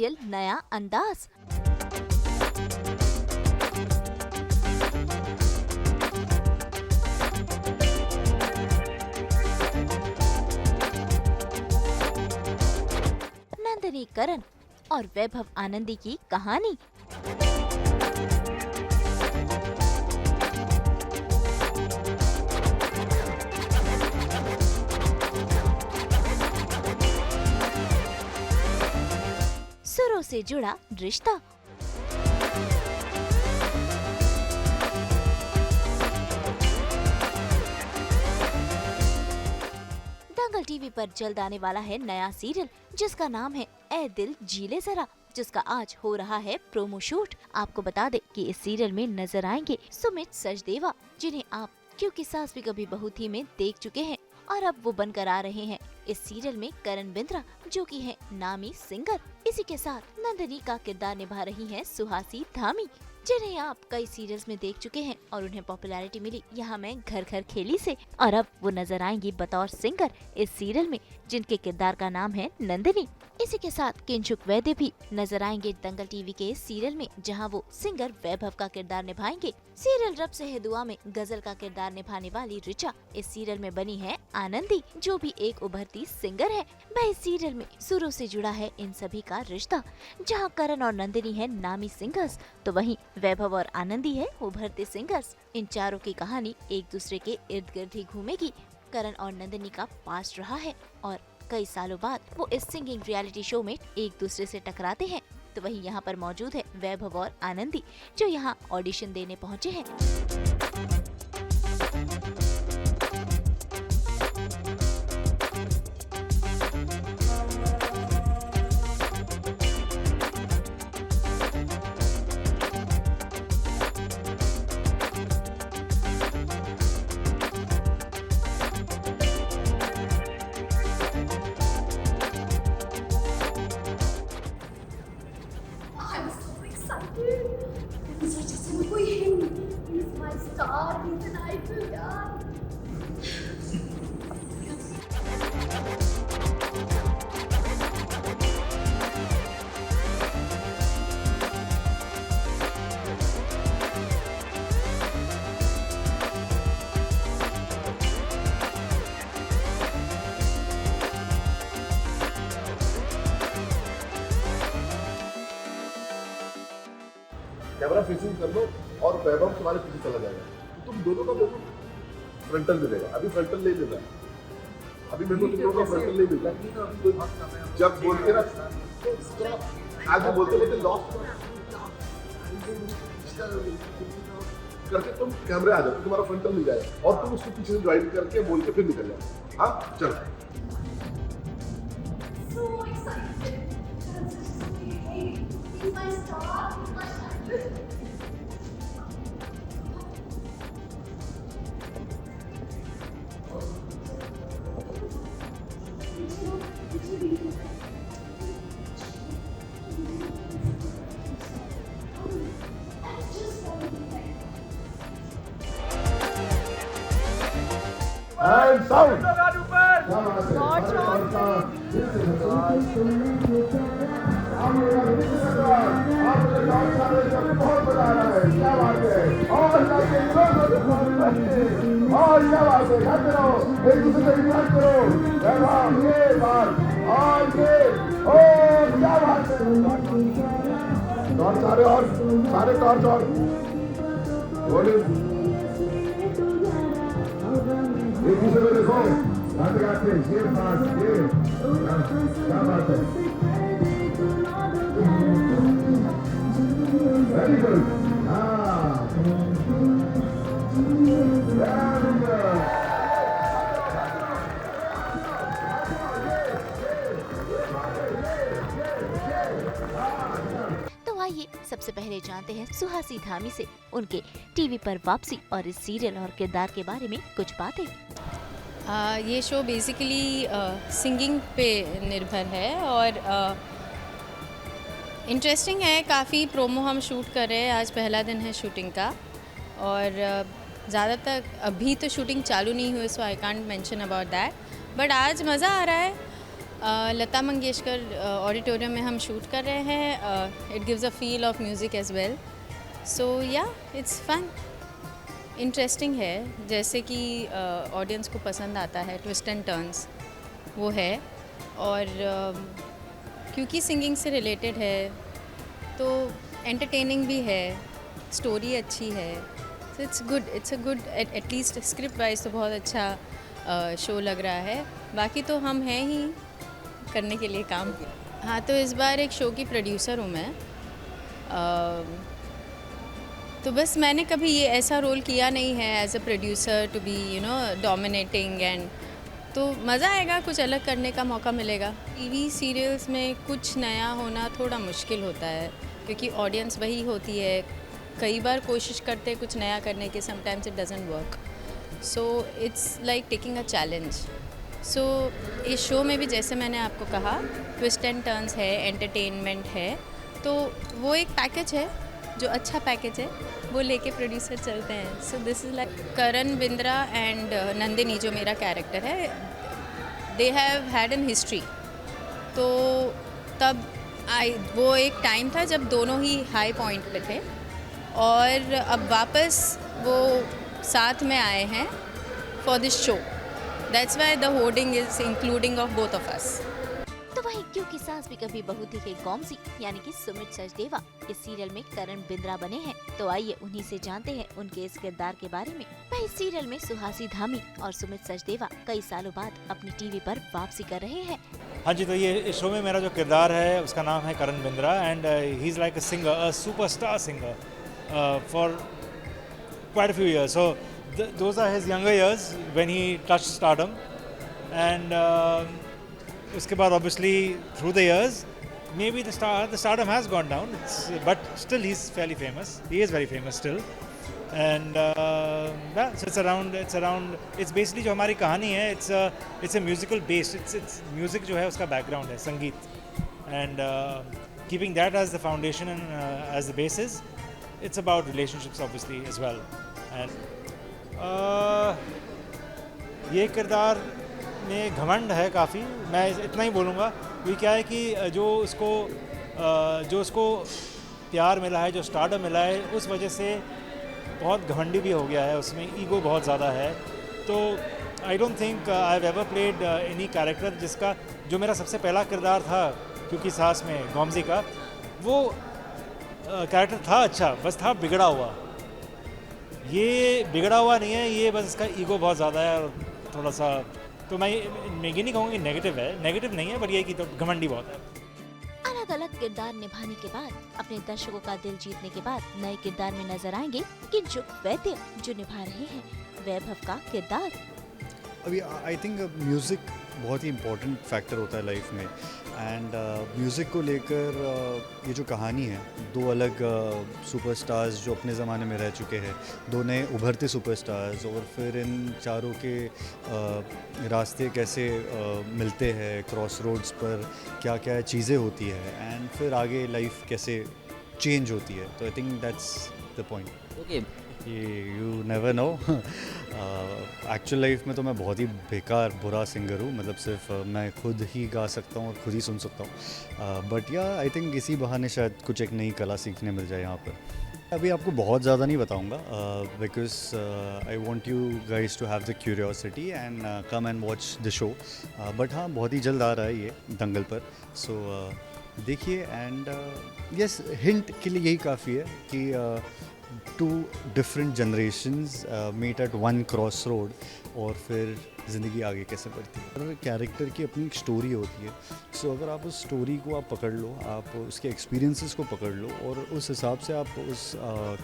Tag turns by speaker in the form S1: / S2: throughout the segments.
S1: Serial नया अंदाज। नंदिनी करण और वैभव आनंदी की कहानी। सुरों से जुड़ा रिश्ता। दंगल टीवी पर जल्द आने वाला है नया सीरियल जिसका नाम है ए दिल जी ले जरा, जिसका आज हो रहा है प्रोमो शूट। आपको बता दे कि इस सीरियल में नजर आएंगे सुमित सचदेवा, जिन्हें आप क्योंकि सास भी कभी बहू थी में देख चुके हैं और अब वो बनकर आ रहे हैं इस सीरियल में करण बिंद्रा, जो कि है नामी सिंगर। इसी के साथ नंदिनी का किरदार निभा रही हैं सुहासी धामी, जिन्हें आप कई सीरियल्स में देख चुके हैं और उन्हें पॉपुलैरिटी मिली यहाँ मैं घर घर खेली से, और अब वो नजर आएंगी बतौर सिंगर इस सीरियल में, जिनके किरदार का नाम है नंदिनी। इसी के साथ किंचुक वैद्य भी नजर आएंगे दंगल टीवी के इस सीरियल में, जहां वो सिंगर वैभव का किरदार निभाएंगे। सीरियल रब से है दुआ में गजल का किरदार निभाने वाली रिचा इस सीरियल में बनी है आनंदी, जो भी एक उभरती सिंगर है। वह इस सीरियल में सुरों से जुड़ा है इन सभी का रिश्ता, जहां करण और नंदिनी है नामी सिंगर्स, तो वहीं वैभव और आनंदी है उभरते सिंगर्स। इन चारों की कहानी एक दूसरे के इर्द गिर्द ही घूमेगी। करण और नंदिनी का पास्ट रहा है और कई सालों बाद वो इस सिंगिंग रियलिटी शो में एक दूसरे से टकराते हैं। तो वहीं यहाँ पर मौजूद है वैभव और आनंदी, जो यहाँ ऑडिशन देने पहुँचे हैं।
S2: I'm so excited. This is just him. He's my star. He's an idol, yaar.
S3: Camera facing कर लो और वैभव तुम्हारे पीछे चला जाएगा, तो तुम दोनों का दोनों फ्रंटल मिलेगा। अभी फ्रंटल नहीं मिला, अभी मेरे को तुम लोगों का फ्रंटल नहीं मिला। तो जब बोलते ना आगे बोलते बोलते लॉस करके तुम कैमरे आ जाओ, तुम्हारा फ्रंटल मिल जाएगा और तुम उसके पीछे से ज्वाइन करके बोल के फिर निकल जाओ। हाँ चलो।
S2: So excited. He's my star. He's my idol.
S3: And sound. सारे टॉर्च और एक दूसरे को देखो, गाते गाते ये बात ये क्या बात है। Very good. हाँ
S1: तो आइए सबसे पहले जानते हैं सुहासी धामी से उनके टीवी पर वापसी और इस सीरियल और किरदार के बारे में कुछ बातें।
S4: ये शो बेसिकली सिंगिंग पे निर्भर है और इंटरेस्टिंग है। काफ़ी प्रोमो हम शूट कर रहे हैं, आज पहला दिन है शूटिंग का और ज़्यादातर अभी तो शूटिंग चालू नहीं हुई, so I can't mention about that, but आज मज़ा आ रहा है। लता मंगेशकर ऑडिटोरियम में हम शूट कर रहे हैं. It gives a feel of music as well. So yeah it's fun, interesting है. जैसे कि ऑडियंस को पसंद आता है, ट्विस्ट एंड टर्न्स वो है. और क्योंकि सिंगिंग से रिलेटेड है तो एंटरटेनिंग भी है, स्टोरी अच्छी है. So it's a good at least script wise तो बहुत अच्छा शो लग रहा है. बाकी तो हम हैं ही करने के लिए काम. हाँ, तो इस बार एक शो की प्रोड्यूसर हूँ मैं. तो बस मैंने कभी ये ऐसा रोल किया नहीं है as a producer to be dominating and. तो मज़ा आएगा, कुछ अलग करने का मौका मिलेगा. टीवी सीरियल्स में कुछ नया होना थोड़ा मुश्किल होता है क्योंकि ऑडियंस वही होती है. कई बार कोशिश करते हैं कुछ नया करने की, sometimes it doesn't work. So it's like taking a challenge. So इस शो में भी जैसे मैंने आपको कहा, ट्विस्ट एंड टर्न्स है, एंटरटेनमेंट है. तो वो एक पैकेज है, जो अच्छा पैकेज है वो लेके प्रोड्यूसर चलते हैं. So this is like Karan Bindra and Nandini जो मेरा कैरेक्टर है, they have had an history. तो तब वो एक टाइम था जब दोनों ही हाई पॉइंट पे थे और अब वापस वो साथ में आए हैं for this show. That's why the hoarding is including of both of us.
S1: तो वहीं क्योंकि सास भी कभी बहू थी के गौमसी यानी कि सुमित सचदेवा इस सीरियल में करण बिंद्रा बने हैं. तो आइए उन्हीं से जानते हैं उनके इस किरदार के बारे में. वह इस सीरियल में सुहासी धामी और सुमित सचदेवा कई सालों बाद अपनी टीवी पर वापसी कर रहे हैं.
S5: हाँ जी, तो ये इस शो में मेरा जो किरदार है उसका नाम है Karan Bindra and he is like a singer, a superstar singer for quite a few years. So those are his younger years when he touched stardom and उसके बाद obviously through the years maybe the stardom has gone down, but still he's fairly famous. He is very famous still. And yeah, so it's basically जो हमारी कहानी है, it's a musical based, it's music जो है उसका background है, संगीत. And keeping that as the foundation and as the basis, it's about relationships obviously as well. And ये किरदार में घमंड है काफ़ी, मैं इतना ही बोलूँगा. क्योंकि क्या है कि जो उसको प्यार मिला है, जो स्टारडम मिला है, उस वजह से बहुत घमंडी भी हो गया है, उसमें ईगो बहुत ज़्यादा है. तो I don't think I have ever played any character जिसका, जो मेरा सबसे पहला किरदार था क्योंकि सास में गौमजी का, वो कैरेक्टर था अच्छा, बस था बिगड़ा हुआ. ये बिगड़ा हुआ नहीं है, ये बस इसका ईगो बहुत ज़्यादा है और थोड़ा सा. तो मैं ये नहीं कहूँगी नेगेटिव है, नेगेटिव नहीं है, बट ये कि तो घमंडी बहुत है.
S1: अलग अलग किरदार निभाने के बाद, अपने दर्शकों का दिल जीतने के बाद नए किरदार में नजर आएंगे किंचुक वैद्य जो निभा रहे हैं वैभव का किरदार.
S6: अभी आई थिंक म्यूज़िक बहुत ही इम्पोर्टेंट फैक्टर होता है लाइफ में. एंड म्यूज़िक को लेकर ये जो कहानी है, दो अलग सुपरस्टार्स जो अपने ज़माने में रह चुके हैं, दो नए उभरते सुपरस्टार्स, और फिर इन चारों के रास्ते कैसे मिलते हैं, क्रॉस रोड्स पर क्या क्या चीज़ें होती है, एंड फिर आगे लाइफ कैसे चेंज होती है. तो I think that's the point.
S7: Okay,
S6: you never know. Actual life में तो मैं बहुत ही बेकार बुरा सिंगर हूँ, मतलब सिर्फ मैं खुद ही गा सकता हूँ और खुद ही सुन सकता हूँ. बट या आई थिंक इसी बहाने शायद कुछ एक नई कला सीखने मिल जाए यहाँ पर. अभी आपको बहुत ज़्यादा नहीं बताऊँगा because I want you guys to have the curiosity and come and watch the show. But हाँ, बहुत ही जल्द आ रहा है ये दंगल पर. सो देखिए. एंड यस, हिंट के लिए यही काफ़ी है कि two different generations meet at one crossroad और फिर ज़िंदगी आगे कैसे बढ़ती है. हर कैरेक्टर की अपनी एक स्टोरी होती है. सो अगर आप उस स्टोरी को आप पकड़ लो, आप उसके एक्सपीरियंसेस को पकड़ लो और उस हिसाब से आप उस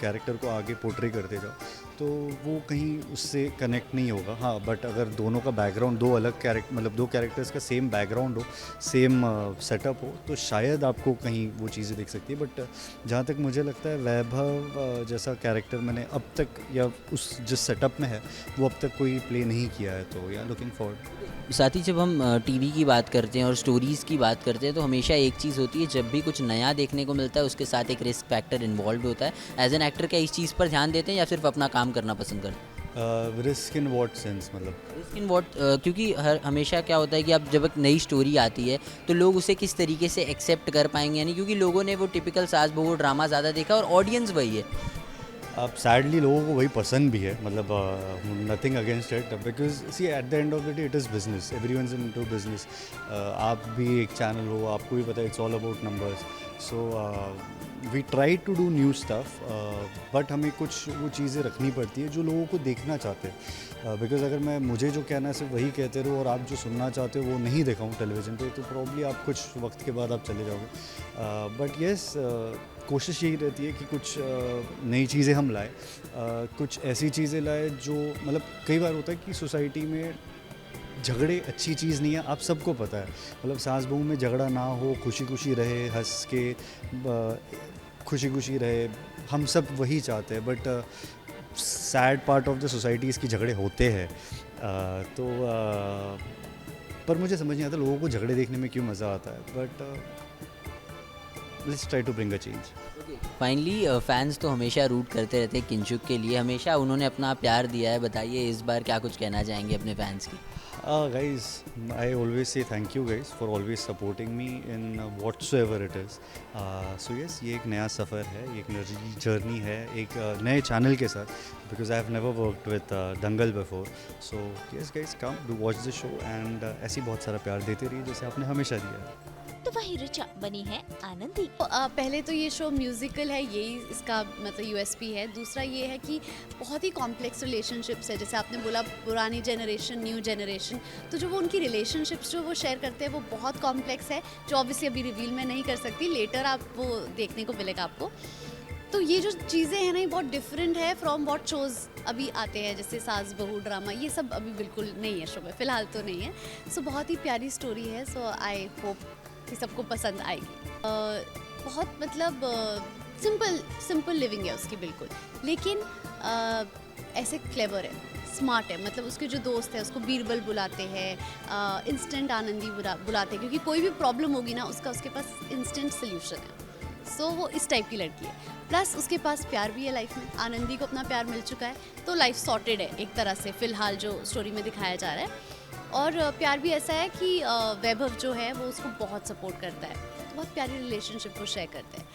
S6: कैरेक्टर को आगे पोर्ट्रे करते जाओ, तो वो कहीं उससे कनेक्ट नहीं होगा. हाँ, बट अगर दोनों का बैकग्राउंड, दो अलग कैरेक्टर, मतलब दो कैरेक्टर्स का सेम बैकग्राउंड हो, सेम सेटअप हो, तो शायद आपको कहीं वो चीज़ें दिख सकती है. बट जहाँ तक मुझे लगता है, वैभव जैसा कैरेक्टर मैंने अब तक, या उस जिस सेटअप में है वो अब तक कोई प्ले नहीं किया है. तो या लुकिंग फॉरवर्ड.
S7: साथ ही जब हम टीवी की बात करते हैं और स्टोरीज़ की बात करते हैं, तो हमेशा एक चीज़ होती है, जब भी कुछ नया देखने को मिलता है उसके साथ एक रिस्क फैक्टर इन्वॉल्व होता है. एज एन एक्टर क्या इस चीज़ पर ध्यान देते हैं या सिर्फ अपना काम करना पसंद करते हैं?
S6: रिस्क इन व्हाट सेंस मतलब?
S7: इन वॉट क्योंकि हमेशा क्या होता है कि अब जब एक नई स्टोरी आती है तो लोग उसे किस तरीके से एक्सेप्ट कर पाएंगे, यानी क्योंकि लोगों ने वो टिपिकल सास बहू ड्रामा ज़्यादा देखा और ऑडियंस वही है।
S6: अब सैडली लोगों को वही पसंद भी है, मतलब nothing against it, because see at the end of the day it is business, everyone is into business. आप भी एक चैनल हो, आपको भी पता है it's all about numbers. So we try to do new stuff, but हमें कुछ वो चीज़ें रखनी पड़ती है जो लोगों को देखना चाहते हैं। बिकॉज अगर मैं मुझे जो कहना है सिर्फ वही कहते रहो और आप जो सुनना चाहते हो वो नहीं दिखाऊँ टेलीविज़न पे, तो प्रॉब्ली आप कुछ वक्त के बाद आप चले जाओगे। बट येस, कोशिश यही रहती है कि कुछ नई चीज़ें हम लाएँ, कुछ ऐसी चीज़ें लाएँ जो मतलब कई बार होता है कि सोसाइटी में झगड़े अच्छी चीज़ नहीं है, आप सबको पता है। मतलब सास बहू में झगड़ा ना हो, खुशी खुशी रहे, हंस के खुशी खुशी रहे, हम सब वही चाहते हैं। But sad part of the society इसकी झगड़े होते हैं। तो पर मुझे समझ नहीं आता लोगों को झगड़े देखने में क्यों मज़ा आता है। But let's try to bring a change.
S7: Finally fans तो हमेशा रूट करते रहते हैं किंचुक के लिए, हमेशा उन्होंने अपना प्यार दिया है। बताइए इस बार क्या कुछ कहना चाहेंगे अपने फैंस की?
S6: Guys, I always say thank you guys for always supporting me in whatsoever it is. So yes, ये एक नया सफ़र है, ये एक नई जर्नी है, एक नए चैनल के साथ, because I have never worked with Dangal before. So yes guys, come do watch the show and ऐसी बहुत सारा प्यार देते रहिए जैसे आपने हमेशा दिया है।
S1: तो वही ऋचा बनी है आनंदी।
S2: पहले तो ये शो म्यूजिकल है, यही इसका मतलब यूएसपी है। दूसरा ये है कि बहुत ही कॉम्प्लेक्स रिलेशनशिप्स है, जैसे आपने बोला पुरानी जनरेशन न्यू जनरेशन, तो जो वो उनकी रिलेशनशिप्स जो वो शेयर करते हैं वो बहुत कॉम्प्लेक्स है, जो ऑब्वियसली अभी रिवील मैं नहीं कर सकती, लेटर आप वो देखने को मिलेगा आपको। तो ये जो चीज़ें हैं ना ये बहुत डिफरेंट है फ्रॉम व्हाट शोज़ अभी आते हैं, जैसे सास बहू ड्रामा, ये सब अभी बिल्कुल नहीं है शो में, फ़िलहाल तो नहीं है। सो बहुत ही प्यारी स्टोरी है, सो आई होप कि सबको पसंद आएगी। बहुत मतलब सिंपल लिविंग है उसकी बिल्कुल, लेकिन ऐसे क्लेवर है, स्मार्ट है। मतलब उसके जो दोस्त हैं उसको बीरबल बुलाते हैं, इंस्टेंट आनंदी बुलाते हैं, क्योंकि कोई भी प्रॉब्लम होगी ना उसके पास इंस्टेंट सोल्यूशन है। सो वो इस टाइप की लड़की है। प्लस उसके पास प्यार भी है लाइफ में, आनंदी को अपना प्यार मिल चुका है, तो लाइफ सॉर्टेड है एक तरह से फ़िलहाल जो स्टोरी में दिखाया जा रहा है। और प्यार भी ऐसा है कि वैभव जो है वो उसको बहुत सपोर्ट करता है, तो बहुत प्यारी रिलेशनशिप वो शेयर करते हैं।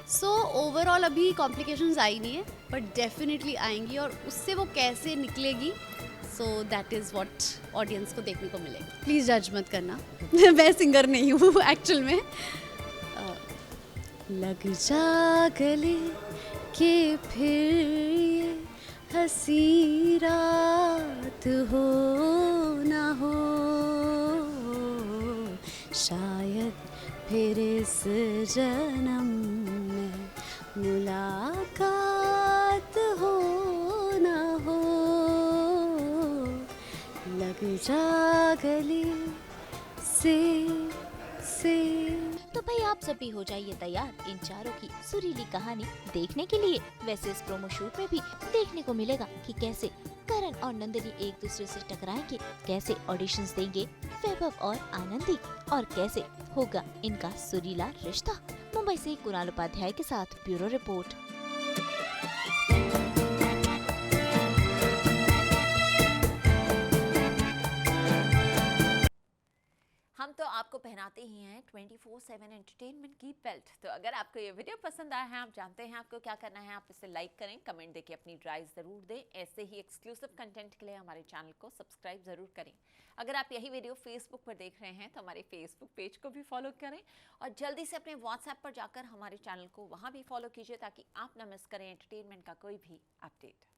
S2: सो ओवरऑल अभी कॉम्प्लिकेशंस आई नहीं है, बट डेफिनेटली आएंगी, और उससे वो कैसे निकलेगी, so that is what audience को देखने को मिलेगा। प्लीज़ जज मत करना मैं सिंगर नहीं हूँ एक्चुअल में। लग जा गले के फिर ये हंसी रात हो ना हो, शायद फिर इस जन्म में मुलाकात हो ना हो, लग जा गले से।
S1: तो भाई आप सभी हो जाइए तैयार इन चारों की सुरीली कहानी देखने के लिए। वैसे इस प्रोमो शूट में भी देखने को मिलेगा कि कैसे करण और नंदिनी एक दूसरे से टकराएंगे, कैसे ऑडिशंस देंगे वैभव और आनंदी, और कैसे होगा इनका सुरीला रिश्ता। मुंबई से कुणाल उपाध्याय के साथ ब्यूरो रिपोर्ट।
S8: हम तो आपको पहनाते ही हैं 24/7 एंटरटेनमेंट की बेल्ट। तो अगर आपको ये वीडियो पसंद आया है, आप जानते हैं आपको क्या करना है, आप इसे लाइक करें, कमेंट देके अपनी राय ज़रूर दें। ऐसे ही एक्सक्लूसिव कंटेंट के लिए हमारे चैनल को सब्सक्राइब ज़रूर करें। अगर आप यही वीडियो फेसबुक पर देख रहे हैं तो हमारे फेसबुक पेज को भी फॉलो करें, और जल्दी से अपने व्हाट्सएप पर जाकर हमारे चैनल को वहाँ भी फॉलो कीजिए, ताकि आप ना मिस करें एंटरटेनमेंट का कोई भी अपडेट।